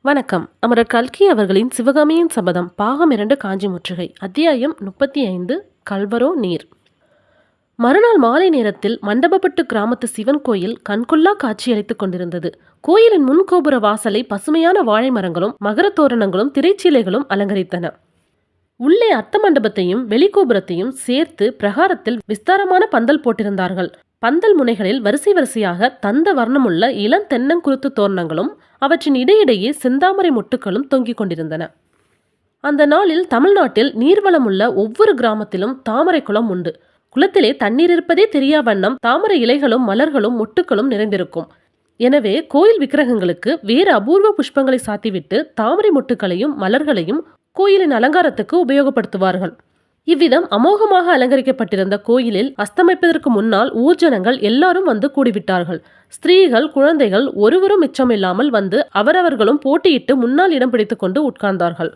வணக்கம். அமரர் கல்கி அவர்களின் சிவகாமியின் சபதம் பாகம் 2 காஞ்சி முற்றுகை அத்தியாயம் 35 கல்வரோ நீர். மறுநாள் மாலை நேரத்தில் மண்டபப்பட்டு கிராமத்து சிவன் கோயில் கண்கொள்ளா காட்சியளித்துக் கொண்டிருந்தது. கோயிலின் முன்கோபுர வாசலை பசுமையான வாழை மரங்களும் மகர தோரணங்களும் திரைச்சீலைகளும் அலங்கரித்தன. உள்ளே அர்த்த மண்டபத்தையும் வெளிக்கோபுரத்தையும் சேர்த்து பிரகாரத்தில் விஸ்தாரமான பந்தல் போட்டிருந்தார்கள். பந்தல் முனைகளில் வரிசை வரிசையாக தந்த வர்ணமுள்ள இளம் தென்னங்குருத்து தோரணங்களும் அவற்றின் இடையிடையே செந்தாமரை மொட்டுக்களும் தொங்கிக் கொண்டிருந்தன. அந்த நாளில் தமிழ்நாட்டில் நீர்வளமுள்ள ஒவ்வொரு கிராமத்திலும் தாமரை குளம் உண்டு. குளத்திலே தண்ணீர் இருப்பதே தெரியா வண்ணம் தாமரை இலைகளும் மலர்களும் மொட்டுக்களும் நிறைந்திருக்கும். எனவே கோயில் விக்கிரகங்களுக்கு வேறு அபூர்வ புஷ்பங்களை சாத்திவிட்டு தாமரை மொட்டுக்களையும் மலர்களையும் கோயிலின் அலங்காரத்துக்கு உபயோகப்படுத்துவார்கள். இவ்விதம் அமோகமாக அலங்கரிக்கப்பட்டிருந்த கோயிலில் அஸ்தமிப்பதற்கு முன்னால் ஊர்ஜனங்கள் எல்லாரும் வந்து கூடிவிட்டார்கள். ஸ்திரீகள் குழந்தைகள் ஒருவரும் மிச்சமில்லாமல் வந்து அவரவர்களும் போட்டியிட்டு முன்னால் இடம் பிடித்துக் கொண்டு உட்கார்ந்தார்கள்.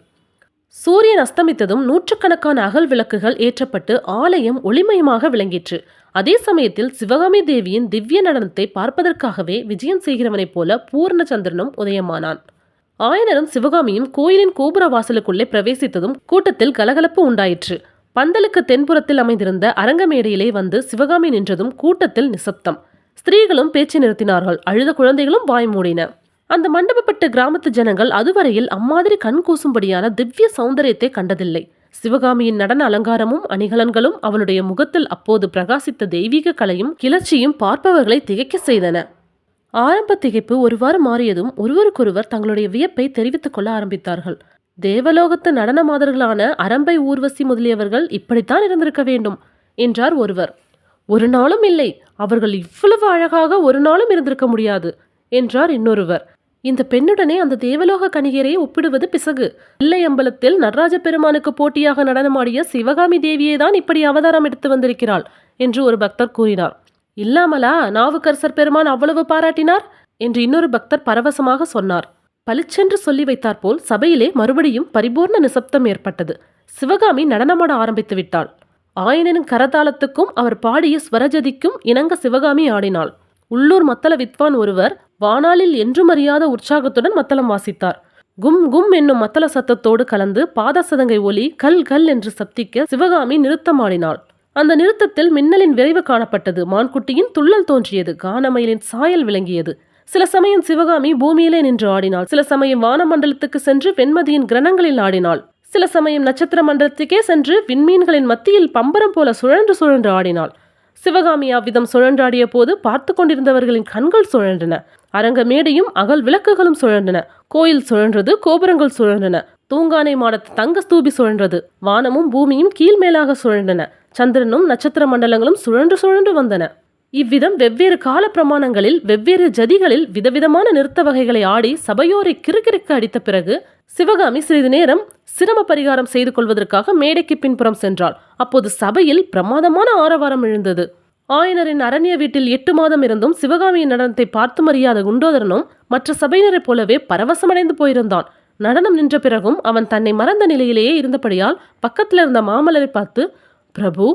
சூரியன் அஸ்தமித்ததும் நூற்றுக்கணக்கான அகல் விளக்குகள் ஏற்றப்பட்டு ஆலயம் ஒளிமயமாக விளங்கிற்று. அதே சமயத்தில் சிவகாமி தேவியின் திவ்ய நடனத்தை பார்ப்பதற்காகவே விஜயம் செய்கிறவனைப் போல பூர்ணச்சந்திரனும் உதயமானான். ஆயனரும் சிவகாமியும் கோயிலின் கோபுர வாசலுக்குள்ளே பிரவேசித்ததும் கூட்டத்தில் கலகலப்பு உண்டாயிற்று. பந்தலுக்கு தென்புறத்தில் அமைந்திருந்த அரங்க மேடையிலே வந்து சிவகாமி நின்றதும் கூட்டத்தில் நிசப்தம். ஸ்திரீகளும் பேச்சு நிறுத்தினார்கள். அழுத குழந்தைகளும் வாய் மூடின. அந்த மண்டபப்பட்ட கிராமத்து ஜனங்கள் அதுவரையில் அம்மாதிரி கண் கூசும்படியான திவ்ய சௌந்தரியத்தை கண்டதில்லை. சிவகாமியின் நடன அலங்காரமும் அணிகலன்களும் அவளுடைய முகத்தில் அப்போது பிரகாசித்த தெய்வீக கலையும் கிளர்ச்சியும் பார்ப்பவர்களை திகைக்க செய்தன. ஆரம்ப திகைப்பு ஒருவாறு மாறியதும் ஒருவருக்கொருவர் தங்களுடைய வியப்பை தெரிவித்துக் கொள்ள ஆரம்பித்தார்கள். தேவலோகத்து நடன மாதர்களான அரம்பை ஊர்வசி முதலியவர்கள் இப்படித்தான் இருந்திருக்க வேண்டும் என்றார் ஒருவர். ஒரு நாளும் இல்லை, அவர்கள் இவ்வளவு அழகாக ஒரு நாளும் இருந்திருக்க முடியாது என்றார் இன்னொருவர். இந்த பெண்ணுடனே அந்த தேவலோக கணிகரை ஒப்பிடுவது பிசகு. இல்லை அம்பலத்தில் நடராஜ பெருமானுக்கு போட்டியாக நடனமாடிய சிவகாமி தேவியே தான் இப்படி அவதாரம் எடுத்து வந்திருக்கிறாள் என்று ஒரு பக்தர் கூறினார். இல்லாமலா நாவுக்கரசர் பெருமான் அவ்வளவு பாராட்டினார் என்று இன்னொரு பக்தர் பரவசமாக சொன்னார். பளிச்சென்று சொல்லி வைத்தாற்போல் சபையிலே மறுபடியும் பரிபூர்ண நிசப்தம் ஏற்பட்டது. சிவகாமி நடனமாட ஆரம்பித்து விட்டாள். ஆயனனின் கரதாளத்துக்கும் அவர் பாடிய ஸ்வரஜதிக்கும் இணங்க சிவகாமி ஆடினாள். உள்ளூர் மத்தள வித்வான் ஒருவர் வானாளில் என்றும் அறியாத உற்சாகத்துடன் மத்தளம் வாசித்தார். கும் கும் என்னும் மத்தள சத்தத்தோடு கலந்து பாதசதங்கை ஒலி கல் கல் என்று சப்திக்க சிவகாமி நிறுத்தமாடினாள். அந்த நிறுத்தத்தில் மின்னலின் விரைவு காணப்பட்டது. மான்குட்டியின் துள்ளல் தோன்றியது. கானமயிலின் சாயல் விளங்கியது. சில சமயம் சிவகாமி பூமியிலே நின்று ஆடினாள். சில சமயம் வானமண்டலத்துக்கு சென்று வெண்மதியின் கிரணங்களில் ஆடினாள். சில சமயம் நட்சத்திர மண்டலத்துக்கே சென்று விண்மீன்களின் மத்தியில் பம்பரம் போல சுழன்று சுழன்று ஆடினாள். சிவகாமி அவ்விதம் சுழன்றாடிய போது பார்த்து கொண்டிருந்தவர்களின் கண்கள் சுழன்றன. அரங்க மேடையும் அகல் விளக்குகளும் சுழன்றன. கோயில் சுழன்றது, கோபுரங்கள் சுழன்றன. தூங்கானை மாடத்து தங்க ஸ்தூபி சுழன்றது. வானமும் பூமியும் கீழ்மேலாக சுழன்றன. சந்திரனும் நட்சத்திர மண்டலங்களும் சுழன்று சுழன்று வந்தன. இவ்விதம் வெவ்வேறு கால பிரமாணங்களில் வெவ்வேறு ஜதிகளில் விதவிதமான நிறுத்த வகைகளை ஆடி சபையோரை கிறுகிறுக்க அடித்த பிறகு சிவகாமி சிறிது நேரம் சிரம பரிகாரம் செய்து கொள்வதற்காக மேடைக்கு பின்புறம் சென்றாள். அப்போது சபையில் பிரமாதமான ஆரவாரம் எழுந்தது. ஆயனரின் அரண்ய வீட்டில் 8 மாதம் இருந்தும் சிவகாமியின் நடனத்தை பார்த்து மறியாத குண்டோதரனும் மற்ற சபையினரைப் போலவே பரவசமடைந்து போயிருந்தான். நடனம் நின்ற பிறகும் அவன் தன்னை மறந்த நிலையிலேயே இருந்தபடியால் பக்கத்தில் இருந்த மாமல்லரை பார்த்து பிரபு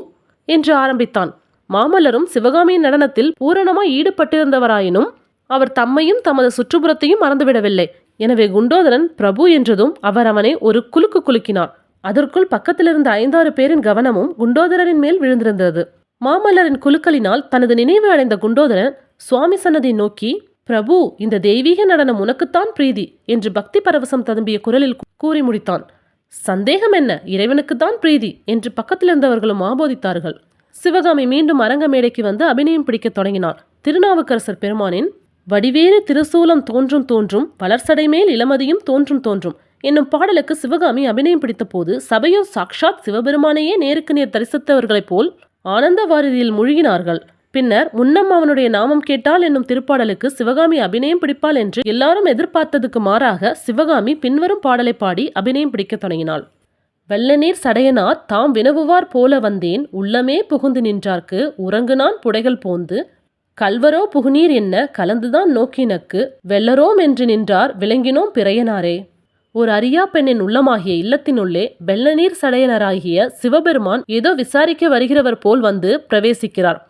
என்று ஆரம்பித்தான். மாமல்லரும் சிவகாமியின் நடனத்தில் பூரணமாய் ஈடுபட்டிருந்தவராயினும் அவர் தம்மையும் தமது சுற்றுப்புறத்தையும் மறந்துவிடவில்லை. எனவே குண்டோதரன் பிரபு என்றதும் அவர் அவனை ஒரு குலுக்கு குலுக்கினார். அதற்குள் பக்கத்திலிருந்த 5-6 பேரின் கவனமும் குண்டோதரனின் மேல் விழுந்திருந்தது. மாமல்லரின் குலுக்கலினால் தனது நினைவு அடைந்த குண்டோதரன் சுவாமி சன்னதி நோக்கி, பிரபு, இந்த தெய்வீக நடனம் உனக்குத்தான் பிரீதி என்று பக்தி பரவசம் ததும்பிய குரலில் கூறி முடித்தான். சந்தேகம் என்ன, இறைவனுக்குத்தான் பிரீதி என்று பக்கத்திலிருந்தவர்களும் ஆபோதித்தார்கள். சிவகாமி மீண்டும் அரங்க மேடைக்கு வந்து அபிநயம் பிடிக்கத் தொடங்கினாள். திருநாவுக்கரசர் பெருமானின் வடிவேறு திருசூலம் தோன்றும் தோன்றும் பலர் சடைமேல் இளமதியும் தோன்றும் தோன்றும் என்னும் பாடலுக்கு சிவகாமி அபிநயம் பிடித்த போது சபையோர் சாக்ஷாத் சிவபெருமானையே நேருக்கு நேர் தரிசித்தவர்களைப் போல் ஆனந்த வாரிதியில் மூழ்கினார்கள். பின்னர் முன்னம் அவனுடைய நாமம் கேட்டால் என்னும் திருப்பாடலுக்கு சிவகாமி அபிநயம் பிடிப்பாள் என்று எல்லாரும் எதிர்பார்த்ததுக்கு மாறாக சிவகாமி பின்வரும் பாடலை பாடி அபிநயம் பிடிக்கத் தொடங்கினாள். வெள்ளநீர் சடையனார் தாம் வினவுவார் போல வந்தேன் உள்ளமே புகுந்து நின்றார்க்கு உறங்குனான் புடைகள் போந்து கல்வரோ புகுநீர் என்ன கலந்துதான் நோக்கினக்கு வெள்ளரோம் என்று நின்றார் விளங்கினோம் பிறையனாரே. ஒரு அரியா பெண்ணின் உள்ளமாகிய இல்லத்தினுள்ளே வெள்ளநீர் சடையனராகிய சிவபெருமான் ஏதோ விசாரிக்க வருகிறவர் போல் வந்து பிரவேசிக்கிறார்.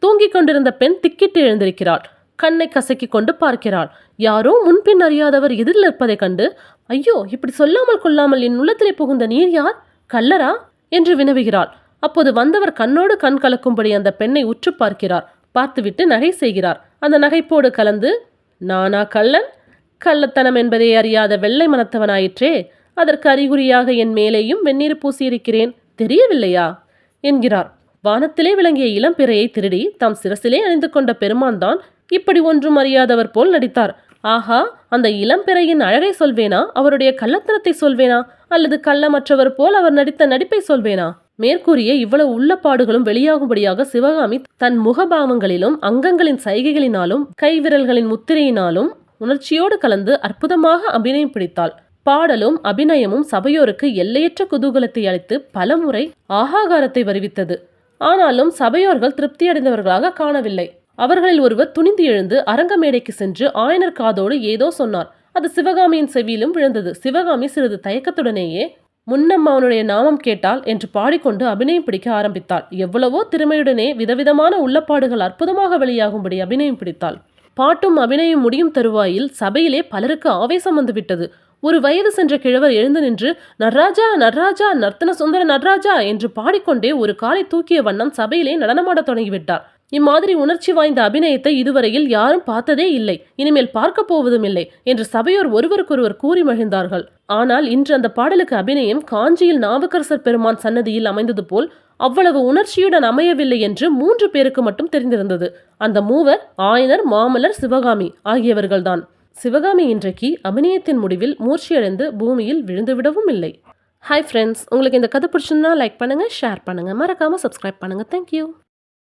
தூங்கிக் கொண்டிருந்த பெண் திக்கிட்டு எழுந்திருக்கிறாள். கண்ணை கசக்கி கொண்டு பார்க்கிறாள். யாரோ முன்பின் அறியாதவர் எதிரில் இருப்பதைக் கண்டு, ஐயோ, இப்படி சொல்லாமல் கொள்ளாமல் என் உள்ளத்திலே புகுந்த நீர் யார்? கள்ளரா என்று வினவுகிறாள். அப்போது வந்தவர் கண்ணோடு கண் கலக்கும்படி அந்த பெண்ணை உற்று பார்க்கிறார். பார்த்துவிட்டு நகை செய்கிறார். அந்த நகைப்போடு கலந்து, நானா கள்ளன்? கள்ளத்தனம் என்பதை அறியாத வெள்ளை மனத்தவனாயிற்றே. அதற்கு அறிகுறியாக என் மேலேயும் வெந்நீர் பூசியிருக்கிறேன், தெரியவில்லையா என்கிறார். வானத்திலே விளங்கிய இளம்பிறையை திருடி தாம் சிரசிலே அணிந்து கொண்ட பெருமான் தான் இப்படி ஒன்றும் அறியாதவர் போல் நடித்தார். ஆஹா, அந்த இளம்பிறையின் அழகை சொல்வேனா, அவருடைய கள்ளத்தனத்தை சொல்வேனா, அல்லது கள்ளமற்றவர் போல் அவர் நடித்த நடிப்பை சொல்வேனா? மேற்கூறிய இவ்வளவு உள்ளப்பாடுகளும் வெளியாகும்படியாக சிவகாமி தன் முகபாவங்களிலும் அங்கங்களின் சைகைகளினாலும் கைவிரல்களின் முத்திரையினாலும் உணர்ச்சியோடு கலந்து அற்புதமாக அபிநயம் பிடித்தாள். பாடலும் அபிநயமும் சபையோருக்கு எல்லையற்ற குதூகலத்தை அளித்து பலமுறை ஆகாகாரத்தை வருவித்தது. ஆனாலும் சபையோர்கள் திருப்தியடைந்தவர்களாக காணவில்லை. அவர்களில் ஒருவர் துணிந்து எழுந்து அரங்க மேடைக்கு சென்று ஆயனர் காதோடு ஏதோ சொன்னார். அது சிவகாமியின் செவியிலும் விழுந்தது. சிவகாமி சிறிது தயக்கத்துடனேயே, முன்னம் அவனுடைய நாமம் கேட்டால் என்று பாடிக்கொண்டு அபிநயம் பிடிக்க ஆரம்பித்தாள். எவ்வளவோ திறமையுடனே விதவிதமான உள்ளப்பாடுகள் அற்புதமாக வெளியாகும்படி அபிநயம் பிடித்தாள். பாட்டும் அபிநயம் முடியும் தருவாயில் சபையிலே பலருக்கு ஆவேசம் வந்துவிட்டது. ஒரு வயது சென்ற கிழவர் எழுந்து நின்று, நட்ராஜா நட்ராஜா, நர்த்தன சுந்தர நட்ராஜா என்று பாடிக்கொண்டே ஒரு காலை தூக்கிய வண்ணம் சபையிலே நடனமாடத் தொடங்கிவிட்டார். இம்மாதிரி உணர்ச்சி வாய்ந்த அபிநயத்தை இதுவரையில் யாரும் பார்த்ததே இல்லை, இனிமேல் பார்க்க போவதும் இல்லை என்று சபையோர் ஒருவருக்கொருவர் கூறி மகிழ்ந்தார்கள். ஆனால் இன்று அந்த பாடலுக்கு அபிநயம் காஞ்சியில் நாவுக்கரசர் பெருமான் சன்னதியில் அமைந்தது போல் அவ்வளவு உணர்ச்சியுடன் அமையவில்லை என்று 3 பேருக்கு மட்டும் தெரிந்திருந்தது. அந்த மூவர் ஆயனர், மாமல்லர், சிவகாமி ஆகியவர்கள்தான். சிவகாமி இன்றைக்கு அபிநயத்தின் முடிவில் மூர்ச்சியடைந்து பூமியில் விழுந்துவிடவும் இல்லை. ஹாய் ஃப்ரெண்ட்ஸ், உங்களுக்கு இந்த கதை பிடிச்சிருந்தா லைக் பண்ணுங்கள், ஷேர் பண்ணுங்கள், மறக்காமல் சப்ஸ்கிரைப் பண்ணுங்கள். தேங்க்யூ.